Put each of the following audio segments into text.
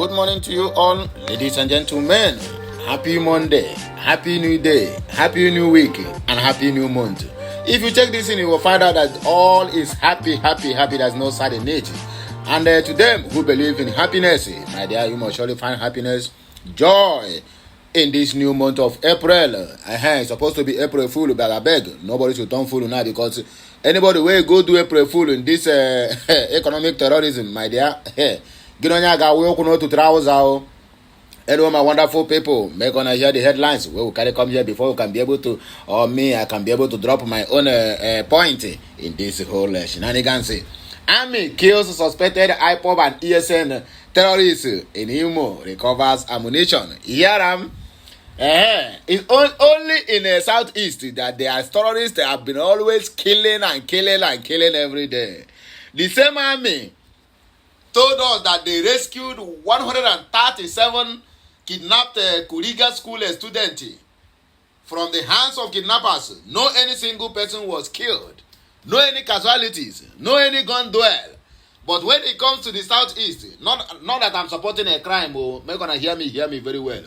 Good morning to you all, ladies and gentlemen. Happy Monday, happy new day, happy new week, and happy new month. If you check this in, you will find out that all is happy. There's no sad in it. And to them who believe in happiness, my dear, you must surely find happiness, joy in this new month of April. It's supposed to be April Fool, but I beg, nobody should turn fool now, because anybody will go do April Fool in this economic terrorism, my dear. Get on your guy, we open to trousers. Hello, my wonderful people. Make gonna hear the headlines. We will carry come here before we can be able to, or me, I can be able to drop my own point in this whole shenanigans. Army kills suspected IPOB and ESN terrorists in Imo, recovers ammunition. Here it's only in the southeast that there are terrorists that have been always killing every day. The same army told us that they rescued 137 kidnapped Kuriga school student from the hands of kidnappers. No any single person was killed. No any casualties. No any gun duel. But when it comes to the southeast, not that I'm supporting a crime, make gonna hear me very well.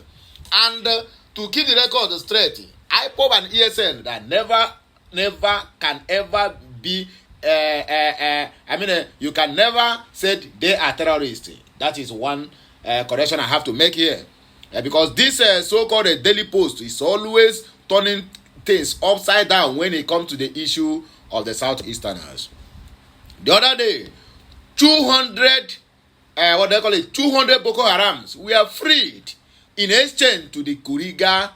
And to keep the record straight, IPOB and ESN that never can ever be you can never say they are terrorists. That is one correction I have to make here. Because this so-called Daily Post is always turning things upside down when it comes to the issue of the Southeasterners. The other day, 200 Boko Harams were freed in exchange to the Kuriga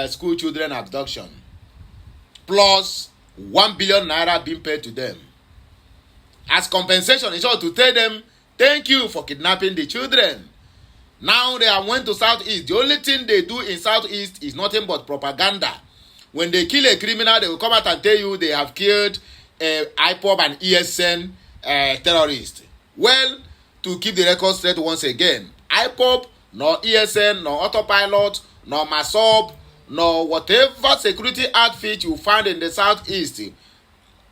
school children abduction. Plus 1 billion naira being paid to them as compensation, in short, to tell them thank you for kidnapping the children. Now they are went to Southeast. The only thing they do in Southeast is nothing but propaganda. When they kill a criminal, they will come out and tell you they have killed IPOB and ESN terrorists. Well, to keep the record straight once again, IPOB, nor ESN, nor Autopilot, nor Masob, nor whatever security outfit you find in the Southeast,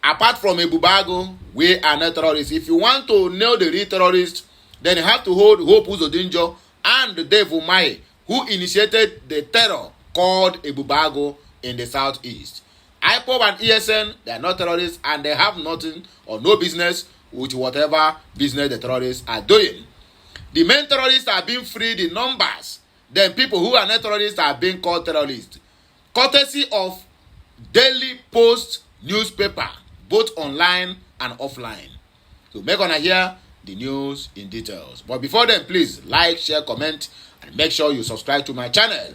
apart from Ebubago, we are not terrorists. If you want to know the real terrorists, then you have to hold Hope Uzodinjo and Dave Umahi, who initiated the terror called Ebubago in the Southeast. IPOB and ESN, they are not terrorists, and they have nothing or no business with whatever business the terrorists are doing. The main terrorists are being freed in numbers. Then people who are not terrorists are being called terrorists. Courtesy of Daily Post newspaper, both online and offline. So make gonna hear the news in details. But before then, please like, share, comment, and make sure you subscribe to my channel.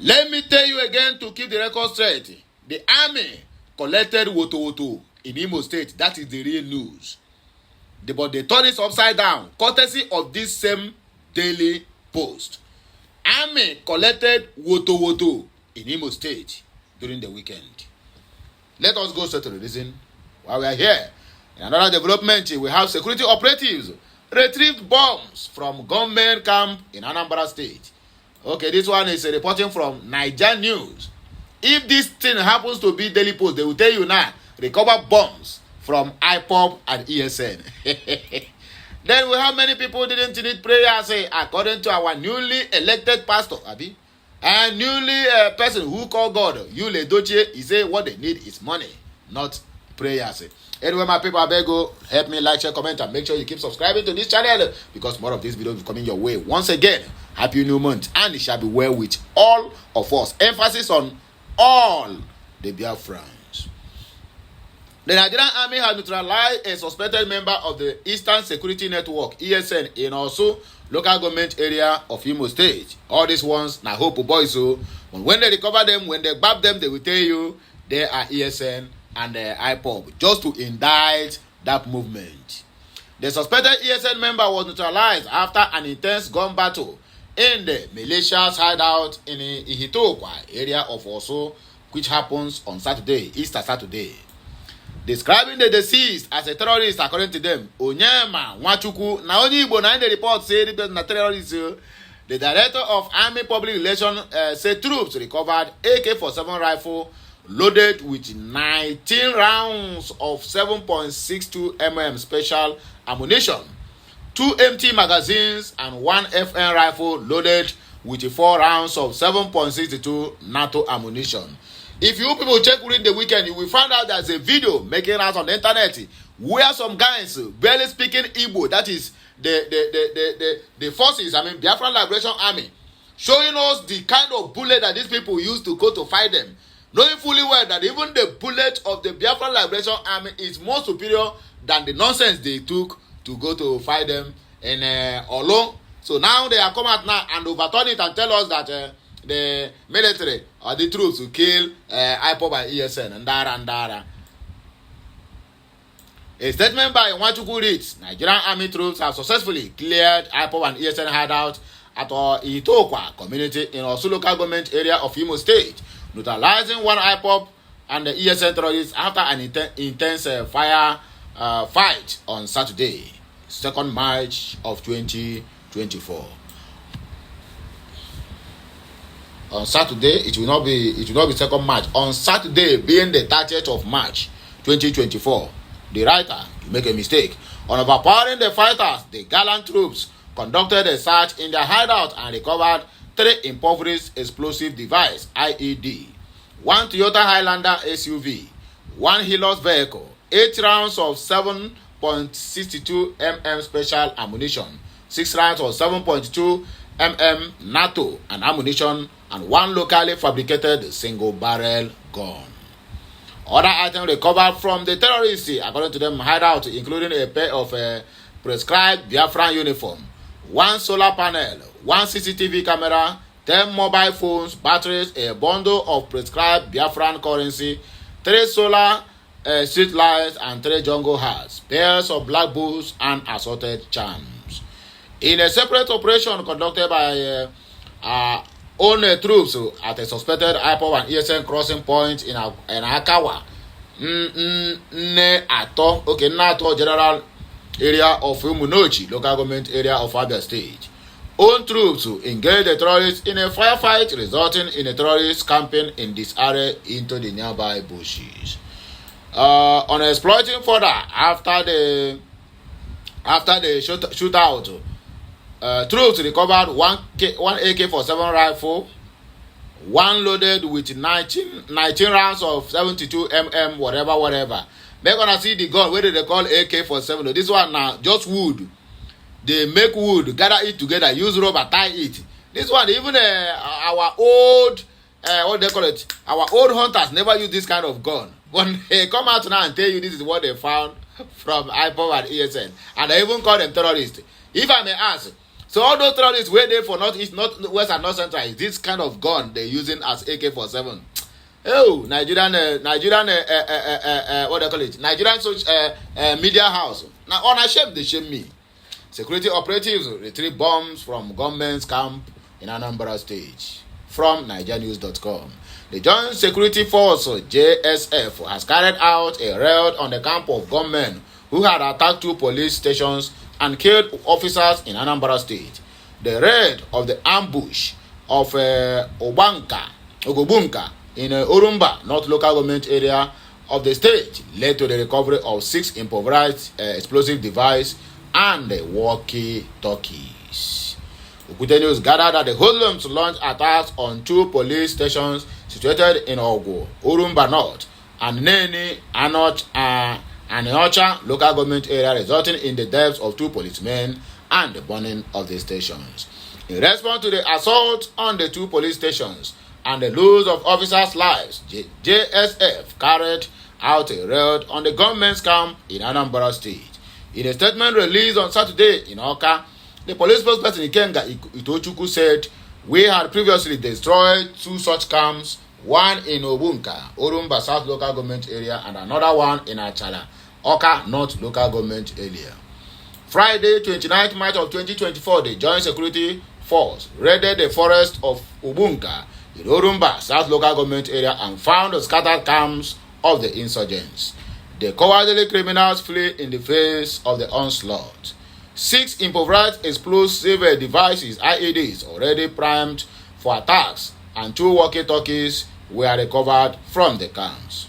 Let me tell you again to keep the record straight. The army collected Woto in Imo State. That is the real news. But they turned it upside down, courtesy of this same Daily Post. Army collected Woto in Imo State during the weekend. Let us go straight to the reason why we are here. In another development, we have security operatives retrieved bombs from gunmen camp in Anambra State. Okay, this one is reporting from Niger News. If this thing happens to be Daily Post, they will tell you now, recover bombs from IPOB and ESN. Then we have many people didn't need prayer, say, according to our newly elected pastor, Abi, and newly person who called God, Yule Doche, he say what they need is money, not prayers. Anyway, my people, I beg you, help me like, share, comment, and make sure you keep subscribing to this channel, because more of these videos will come in your way. Once again, happy new month, and it shall be well with all of us. Emphasis on all the Biafrans. The Nigerian Army has neutralized a suspected member of the Eastern Security Network, ESN, in also local government area of Imo State. All these ones, na hope boys, so when they recover them, when they grab them, they will tell you they are ESN and IPOB, just to indict that movement. The suspected ESN member was neutralized after an intense gun battle in the militia's hideout in Ihitokwa area of Oso, which happens on Saturday, Easter Saturday. Describing the deceased as a terrorist, according to them, Onyema Nwachukwu, na only Igbo na the report said it was a terrorist. The director of Army Public Relations said troops recovered AK-47 rifle loaded with 19 rounds of 7.62 mm special ammunition, 2 empty magazines, and 1 FN rifle loaded with 4 rounds of 7.62 NATO ammunition. If you people check within the weekend, you will find out there's a video making out on the internet where some guys barely speaking Igbo, that is the forces, Biafra Liberation Army, showing us the kind of bullet that these people use to go to fight them, knowing fully well that even the bullet of the Biafra Liberation Army is more superior than the nonsense they took to go to fight them in Olo. So now they are come out now and overturn it and tell us that the military or the troops who kill IPOB and ESN and Dara. A statement by Nwachukwu reads, Nigerian army troops have successfully cleared IPOB and ESN hideout at Itokwa community in Osu local government area of Imo State, neutralizing 1 IPOB and the ESN terrorists after an intense fight on Saturday, 2nd March of 2024. On Saturday, it will not be 2nd March. On Saturday, being the 30th of March, 2024, the writer make a mistake. On overpowering the fighters, the gallant troops conducted a search in their hideout and recovered 3 improvised explosive devices (IED), 1 Toyota Highlander SUV, 1 Hilux vehicle, 8 rounds of 7.62 mm special ammunition, 6 rounds of 7.2 mm NATO and ammunition, and 1 locally fabricated single-barrel gun. Other items recovered from the terrorists, according to them, hideout, including a pair of prescribed Biafran uniform, 1 solar panel, 1 CCTV camera, 10 mobile phones, batteries, a bundle of prescribed Biafran currency, 3 solar street lights, and 3 jungle hats, pairs of black boots, and assorted charms. In a separate operation conducted by own troops at a suspected IPOB and ESN crossing point in Akawa, Nato General Area of Umunochi, local government area of Abia State. Own troops engaged the terrorists in a firefight, resulting in a terrorist camping in this area into the nearby bushes. On exploiting further after the shootout, troops recovered 1 AK-47 rifle, 1 loaded with 19 rounds of 72 mm whatever. They're gonna see the gun. Where they call AK-47? This one now just wood. They make wood, gather it together, use rubber, tie it. This one, even our old what they call it, our old hunters never use this kind of gun. But they come out now and tell you this is what they found from IPOB and ESN, and they even call them terrorists. If I may ask, so all those terrorists where they for Northeast, Northwest, and North Central is this kind of gun they're using as AK-47? Oh, Nigerian what they call it? Nigerian media house. Now unashamed they shame me. Security operatives retrieve bombs from government's camp in Anambra State. From NigeriaNews.com. The Joint Security Force JSF has carried out a raid on the camp of gunmen who had attacked 2 police stations and killed officers in Anambra State. The raid of the ambush of Ogobunka in Orumba, North local government area of the state, led to the recovery of 6 improvised explosive devices and walkie-talkies. Okute News gathered that the hoodlums launched attacks on 2 police stations situated in Ogo, Orumba North, and Neni, Aniocha local government area, resulting in the deaths of 2 policemen and the burning of the stations. In response to the assault on the 2 police stations and the loss of officers' lives, JSF carried out a raid on the government's camp in Anambra State. In a statement released on Saturday in Oka, the police spokesperson Ikenga Itochukwu said, "We had previously destroyed 2 such camps, one in Obunka, Orumba South local government area, and another one in Achala, Oka North local government area." Friday, 29th March of 2024, the Joint Security Force raided the forest of Obunka in Orumba South local government area and found the scattered camps of the insurgents. The cowardly criminals flee in the face of the onslaught. 6 improvised explosive devices, IEDs, already primed for attacks, and 2 walkie-talkies were recovered from the camps.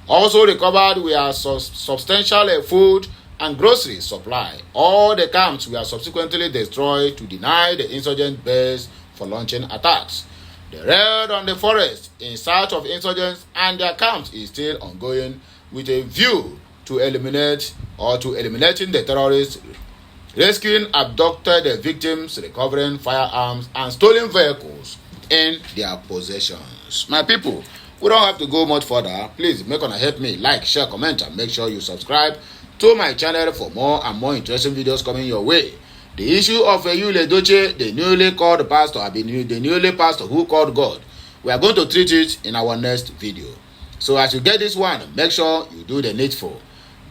Also recovered were substantial food and grocery supply. All the camps were subsequently destroyed to deny the insurgent base for launching attacks. The raid on the forest in search of insurgents and their camps is still ongoing with a view to eliminating the terrorists, rescuing abducted victims, recovering firearms and stolen vehicles in their possessions. My people, we don't have to go much further. Please make una help me like, share, comment, and make sure you subscribe to my channel for more and more interesting videos coming your way. The issue of Yul Edochie, the newly called pastor, the newly pastor who called God, we are going to treat it in our next video. So as you get this one, make sure you do the needful.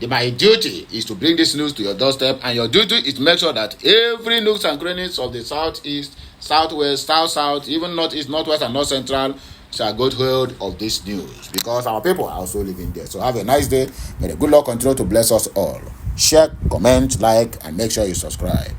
My duty is to bring this news to your doorstep, and your duty is to make sure that every nooks and crannies of the southeast, southwest, south, even northeast, northwest, and north central shall get hold of this news, because our people are also living there. So have a nice day. May the good Lord continue to bless us all. Share, comment, like, and make sure you subscribe.